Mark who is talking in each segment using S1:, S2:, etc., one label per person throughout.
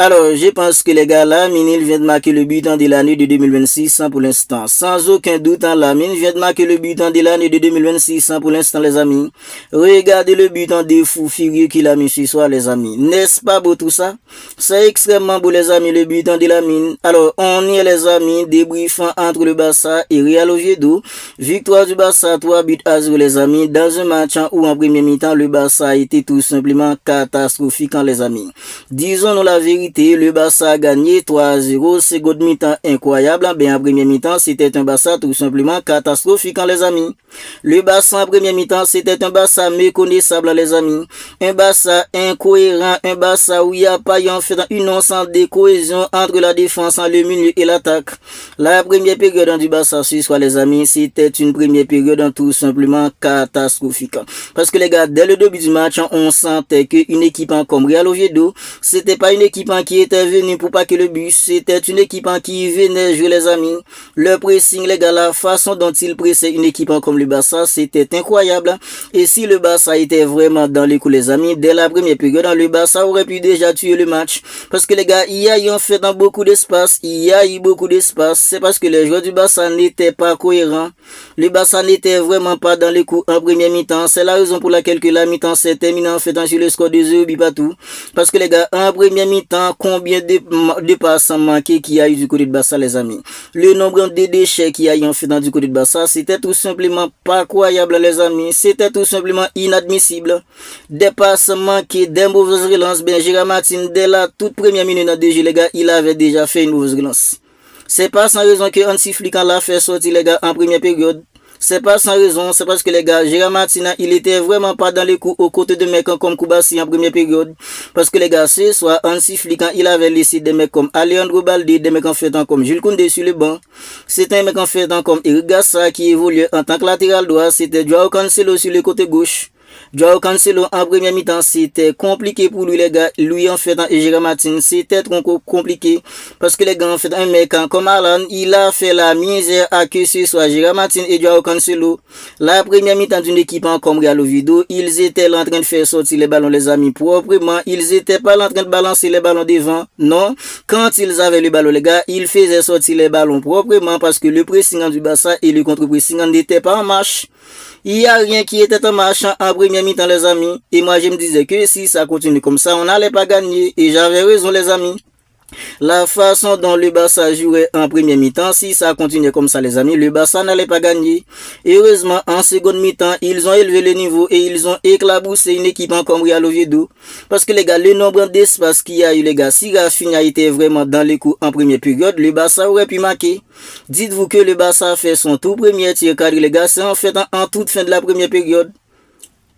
S1: Alors, je pense que les gars, Lamine, il vient de marquer le but de l'année de 2026 pour l'instant. Sans aucun doute, Lamine vient de marquer le but de l'année de 2026 pour l'instant, les amis. Regardez le but de fou furieux qu'il a mis ce soir, les amis. N'est-ce pas beau tout ça? C'est extrêmement beau, les amis, le but de Lamine. Alors, on y est, les amis, débriefant entre le Barça et Real Oviedo. Victoire du Barça, 3-0, les amis, dans un match où en première mi-temps, le Barça a été tout simplement catastrophique, les amis. Disons-nous la vérité. Le Barça a gagné 3-0, seconde mi-temps incroyable, bien en première mi-temps, c'était un Barça tout simplement catastrophique, les amis. Le Barça en première mi-temps, c'était un Barça méconnaissable, les amis. Un Barça incohérent, un Barça où il n'y a pas en fait une ensemble de cohésion entre la défense, le milieu et l'attaque. La première période du Barça ce soir, les amis, c'était une première période tout simplement catastrophique. Parce que les gars, dès le début du match, on sentait qu'une équipe comme Real Oviedo, c'était pas une équipe qui était venue pour pas que le but, c'était une équipe qui venait jouer, les amis. Le pressing, les gars, la façon dont il pressait une équipe comme le Barça, c'était incroyable. Et si le Barça était vraiment dans les coups, les amis, dès la première période, le Barça aurait pu déjà tuer le match. Parce que les gars, il y a eu en fait dans beaucoup d'espace, c'est parce que les joueurs du Barça n'étaient pas cohérents. Le Barça n'était vraiment pas dans les coups en première mi-temps. C'est la raison pour laquelle que la mi-temps s'est terminée en fait sur le score de 0 partout. Parce que les gars, en première mi-temps, combien de passes manquées qu'il y a eu du côté de Barça, les amis. Le nombre de déchets qu'il y a eu en fait du côté de Barça, c'était tout simplement pas croyable, les amis. C'était tout simplement inadmissible. Des passes manquées, des mauvaises relances. Ben, Gérard Martin, dès la toute première minute de jeu, les gars, il avait déjà fait une mauvaise relance. C'est pas sans raison que Hansi Flick l'a fait sortir, les gars, en première période. C'est pas sans raison, c'est parce que les gars, Gérard Martin, il était vraiment pas dans les coups aux côtés de mecs comme Koubassi en première période. Parce que les gars, ce soir, Hansi Flick, il avait laissé des mecs comme Alejandro Balde, des mecs en fait comme Jules Koundé sur le banc. C'était un mec en fait comme Eric Garça qui évoluait en tant que latéral droit. C'était Joao Cancelo sur le côté gauche. Joao Cancelo en première mi-temps, c'était compliqué pour lui, les gars. Lui en fait, et Gérard Martin, c'était trop compliqué. Parce que les gars, en fait, un mec comme Alan, il a fait la misère à que ce soit Gérard Martin et Joao Cancelo. La première mi-temps d'une équipe comme Real Oviedo, ils étaient là en train de faire sortir les ballons, les amis, proprement. Ils étaient pas là en train de balancer les ballons devant. Non. Quand ils avaient le ballon, les gars, ils faisaient sortir les ballons proprement parce que le pressing du Barça et le contre-pressing n'étaient pas en marche. Il n'y a rien qui était en marche en première mi-temps, les amis. Et moi, je me disais que si ça continue comme ça, on n'allait pas gagner. Et j'avais raison, les amis. La façon dont le Barça jouait en première mi-temps, si ça continuait comme ça, les amis, le Barça n'allait pas gagner. Heureusement, en seconde mi-temps, ils ont élevé le niveau et ils ont éclaboussé une équipe comme Real Oviedo. Parce que les gars, le nombre d'espace qu'il y a eu, les gars, si Rafinha était vraiment dans les coups en première période, le Barça aurait pu marquer. Dites-vous que le Barça a fait son tout premier tir cadré, les gars, c'est en fait en toute fin de la première période.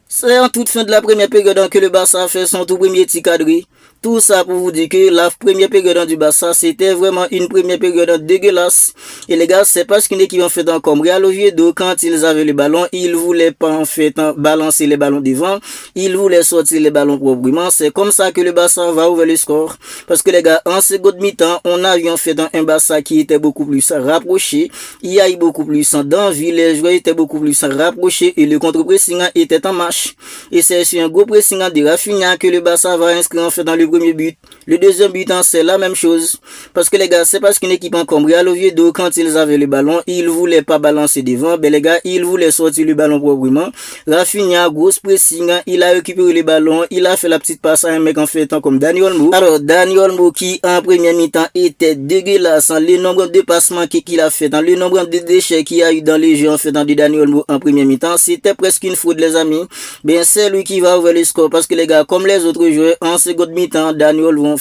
S1: C'est en toute fin de la première période que le Barça a fait son tout premier tir cadré. Tout ça pour vous dire que la première période du Barça, c'était vraiment une première période dégueulasse. Et les gars, c'est parce qu'une équipe en fait comme Real Oviedo, quand ils avaient le ballon, ils voulaient pas en fait balancer les ballons devant. Ils voulaient sortir les ballons proprement. C'est comme ça que le Barça va ouvrir le score. Parce que les gars, en seconde mi-temps, on a eu en fait un Barça qui était beaucoup plus rapproché. Il y a eu beaucoup plus d'envie. Les joueurs étaient beaucoup plus rapprochés et le contre-pressing était en marche. Et c'est sur un gros pressing de Rafinha que le Barça va inscrire en fait dans le premier but. Le deuxième but, c'est la même chose. Parce que les gars, c'est parce qu'une équipe comme Real Oviedo, quand ils avaient le ballon, ils voulaient pas balancer devant. Ben les gars, ils voulaient sortir le ballon proprement. Rafinha, grosse pressing, il a récupéré le ballon, il a fait la petite passe à un mec en fait comme Dani Olmo. Alors, Dani Olmo qui en première mi-temps était dégueulasse, le nombre de passements qu'il a fait, le nombre de déchets qu'il y a eu dans les jeux en fait de Dani Olmo en première mi-temps, c'était presque une faute, les amis. Ben c'est lui qui va ouvrir le score parce que les gars, comme les autres joueurs en seconde mi-temps, Dani Olmo,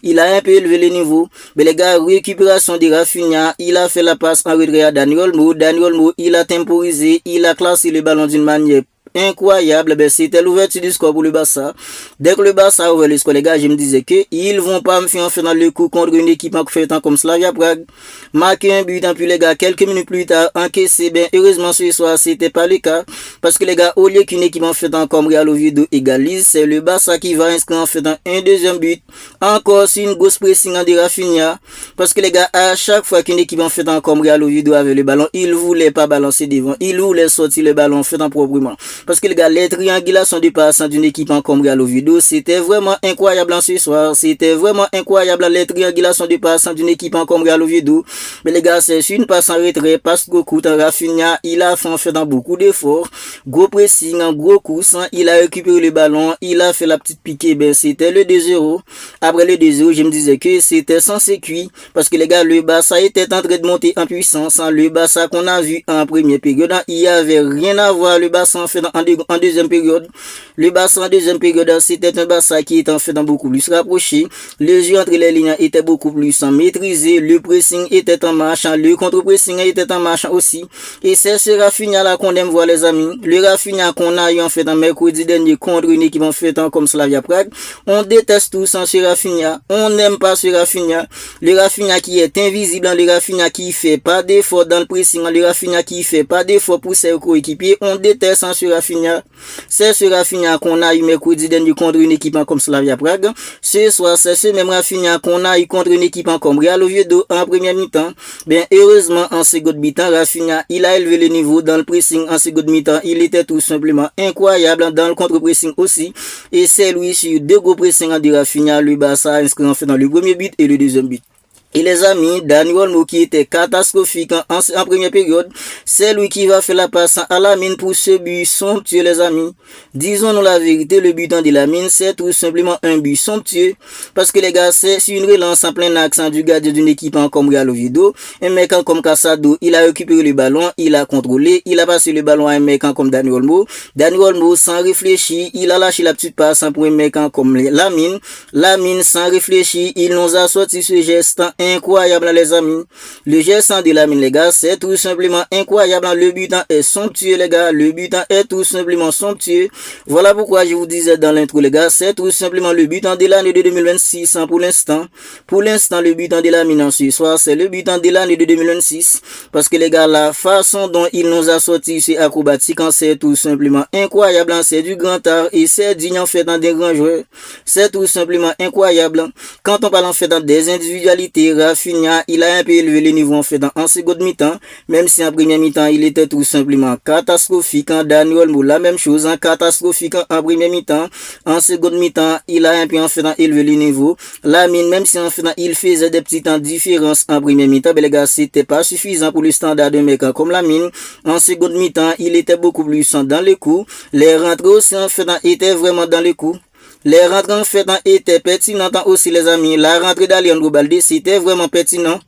S1: il a un peu élevé le niveau. Mais les gars, récupération de Rafinha, il a fait la passe en retrait à Dani Olmo. Dani Olmo, il a temporisé, il a classé le ballon d'une manière incroyable. Ben, c'était l'ouverture du score pour le Barça. Dès que le Barça a ouvert le score, les gars, je me disais que ils vont pas me faire en fait dans le coup contre une équipe en fait comme Slavia Prague. Marquer un but, puis les gars, quelques minutes plus tard, encaissé. Ben, heureusement, ce soir, c'était pas le cas. Parce que les gars, au lieu qu'une équipe en fait comme Real Oviedo égalise, c'est le Barça qui va inscrire en fait un deuxième but. Encore, c'est une grosse pressing de Rafinha. Parce que les gars, à chaque fois qu'une équipe en fait comme Real Oviedo avait le ballon, ils voulaient pas balancer devant. Ils voulaient sortir le ballon en fait proprement. parce que les gars, les triangulations de passe d'une équipe en comme Real Oviedo, c'était vraiment incroyable en ce soir. C'était vraiment incroyable les triangulations de passe d'une équipe en comme Real Oviedo. Mais les gars, c'est une passe en retrait, passe gros coup, Rafinha, il a fait dans beaucoup d'efforts, gros pressing, un gros coup, il a récupéré le ballon, il a fait la petite piquée, ben c'était le 2-0. Après le 2-0, je me disais que c'était censé cuit, parce que les gars, le Barça était en train de monter en puissance. Le Barça qu'on a vu en première période, il y avait rien à voir. Le Barça en fait en deuxième période. Le Barça en deuxième période, c'était un Barça qui était en fait beaucoup plus rapproché. Le jeu entre les lignes était beaucoup plus maîtrisé. Le pressing était en marche. Le contre-pressing était en marche aussi. Et c'est ce Rafinha là qu'on aime voir, les amis. Le Rafinha qu'on a eu en fait en mercredi dernier contre une équipe en fait comme Slavia Prague. On déteste tous ce Rafinha. On n'aime pas ce Rafinha. Le Rafinha qui est invisible, le Rafinha qui fait pas d'effort dans le pressing, le Rafinha qui fait pas d'effort pour ses coéquipiers. On déteste ce Rafinha. C'est ce Rafinha qu'on a eu mercredi dernier contre une équipe comme Slavia Prague. Ce soir, c'est ce même Rafinha qu'on a eu contre une équipe comme Real Oviedo en première mi-temps. Bien, heureusement, en seconde mi-temps, Rafinha, il a élevé le niveau dans le pressing en seconde mi-temps. Il était tout simplement incroyable dans le contre-pressing aussi. Et c'est lui sur deux gros pressings de Rafinha, le Barça a inscrit en fait dans le premier but et le deuxième but. Et les amis, Dani Olmo qui était catastrophique en première période, c'est lui qui va faire la passe à Lamine pour ce but somptueux, les amis. Disons-nous la vérité, le but de Lamine, c'est tout simplement un but somptueux. Parce que les gars, c'est sur une relance en plein accent du gardien d'une équipe comme Real Oviedo. Un mec comme Casado, il a récupéré le ballon, il a contrôlé, il a passé le ballon à un mec comme Dani Olmo. Dani Olmo, sans réfléchir, il a lâché la petite passe pour un mec comme Lamine. Lamine, sans réfléchir, il nous a sorti ce geste incroyable, les amis. Le geste de Lamine, les gars, c'est tout simplement incroyable. Le but est somptueux, les gars. Le but est tout simplement somptueux. Voilà pourquoi je vous disais dans l'intro, les gars, c'est tout simplement le but de l'année de 2026 pour l'instant. Pour l'instant, le but de Lamine ce soir, c'est le but de l'année de 2026. Parce que les gars, la façon dont il nous a sorti c'est acrobatique, c'est tout simplement incroyable. C'est du grand art et c'est digne en fait dans des grands joueurs. C'est tout simplement incroyable. Quand on parle en fait dans des individualités, Rafinha, il a un peu élevé le niveau en fait en seconde mi-temps, même si en première mi-temps il était tout simplement catastrophique. Dani Olmo, la même chose, catastrophique en première mi-temps. En seconde mi-temps, il a un peu en fait élevé le niveau. Lamine, même si en fait il faisait des petites différences en première mi-temps, mais les gars, c'était pas suffisant pour le standard de mec comme Lamine. En seconde mi-temps, il était beaucoup plus dans les coups. Les rentrées aussi en fait étaient vraiment dans les coups. Les rentrées en fait étaient pertinentes aussi, les amis. La rentrée d'Alejandro Balde, c'était vraiment pertinent.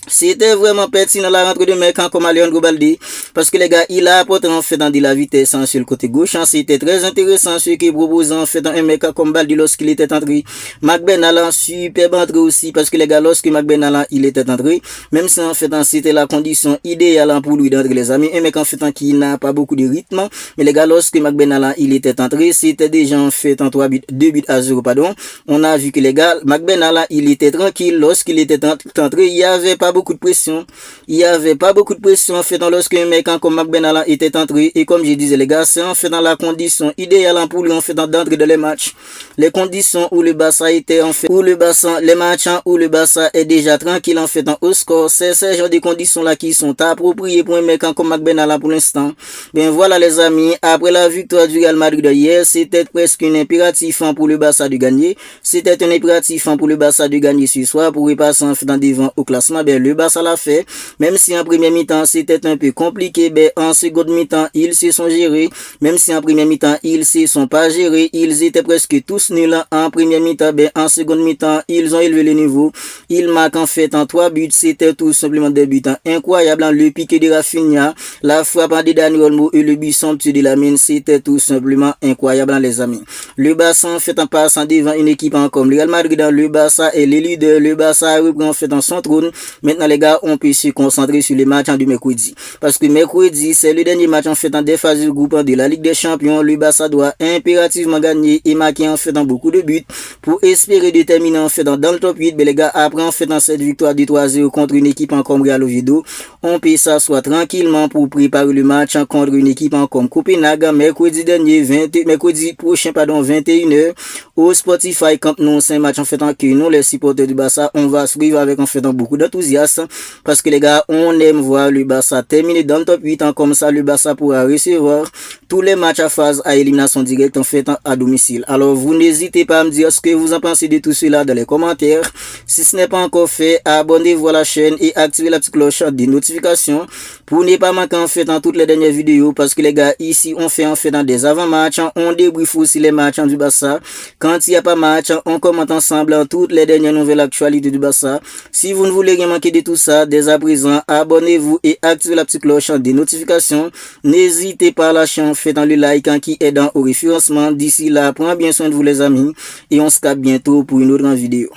S1: C'était vraiment pertinent la rentrée de mec comme Alejandro Balde, parce que les gars, il a apporté en fait dans de la vitesse sur le côté gauche. C'était très intéressant ce qu'il proposait en fait dans un mec comme Balde lorsqu'il était entré. McBenala, superbe entrée aussi, parce que les gars, lorsque McBenala il était entré, même si en fait c'était la condition idéale pour lui d'entrer, les amis. Un mec en fait qui n'a pas beaucoup de rythme, mais les gars, lorsque McBenala il était entré, c'était déjà en fait en 2-0, pardon. On a vu que les gars, McBenala il était tranquille lorsqu'il était entré, il y avait pas beaucoup de pression. Il y avait pas beaucoup de pression en fait lorsque un mec comme McBenala était entré. Et comme je disais, les gars, c'est en fait dans la condition idéale pour lui en fait d'entrer dans les matchs. Les conditions où le Barça était en fait, où le Barça, les matchs où le Barça est déjà tranquille en fait au score. C'est ces genre de conditions là qui sont appropriées pour un mec comme McBenala pour l'instant. Bien voilà les amis, après la victoire du Real Madrid hier, c'était presque un impératif pour le Barça de gagner. C'était un impératif pour le Barça de gagner ce soir pour repasser en fait dans devant au classement. Bien le Barça l'a fait, même si en première mi-temps c'était un peu compliqué, ben en seconde mi-temps ils se sont gérés, même si en première mi-temps ils se sont pas gérés, ils étaient presque tous nuls en première mi-temps, ben en seconde mi-temps ils ont élevé le niveau, ils marquent en fait en 3 buts, c'était tout simplement des buts incroyables, le piqué de Rafinha, la frappe de Dani Olmo et le but somptueux de Lamine, c'était tout simplement incroyable les amis. Le Barça en fait en passant devant une équipe comme le Real Madrid, le Barça est le leader, le Barça reprend en fait dans son trône. Maintenant les gars, on peut se concentrer sur les matchs du mercredi. Parce que mercredi, c'est le dernier match en fait dans des phases de groupe de la Ligue des Champions. Le Barça doit impérativement gagner et marquer en fait dans beaucoup de buts pour espérer déterminer en fait dans le top 8. Mais les gars, après en fait dans cette victoire de 3-0 contre une équipe comme Real Oviedo, on peut s'asseoir tranquillement pour préparer le match contre une équipe comme Copenhague mercredi prochain 21h au Spotify Camp Nou. C'est un match en fait que nous les supporters du Barça, on va suivre avec en fait beaucoup d'enthousiasme. efficace parce que les gars, on aime voir le Barça terminer dans le top 8 ans comme ça. Le Barça pourra recevoir tous les matchs à phase à élimination directe en fait à domicile. Alors vous n'hésitez pas à me dire ce que vous en pensez de tout cela dans les commentaires. Si ce n'est pas encore fait, abonnez-vous à la chaîne et activez la petite cloche des notifications pour ne pas manquer en fait dans toutes les dernières vidéos, parce que les gars, ici on fait en fait dans des avant-matchs, on débriefe aussi les matchs du Barça. Quand il n'y a pas match, on commente ensemble toutes les dernières nouvelles actualités du Barça. Si vous ne voulez rien manquer de tout ça, dès à présent, abonnez-vous et activez la petite cloche des notifications. N'hésitez pas à lâcher en fait dans le like qui aide au référencement. D'ici là, prenez bien soin de vous les amis et on se capte bientôt pour une autre vidéo.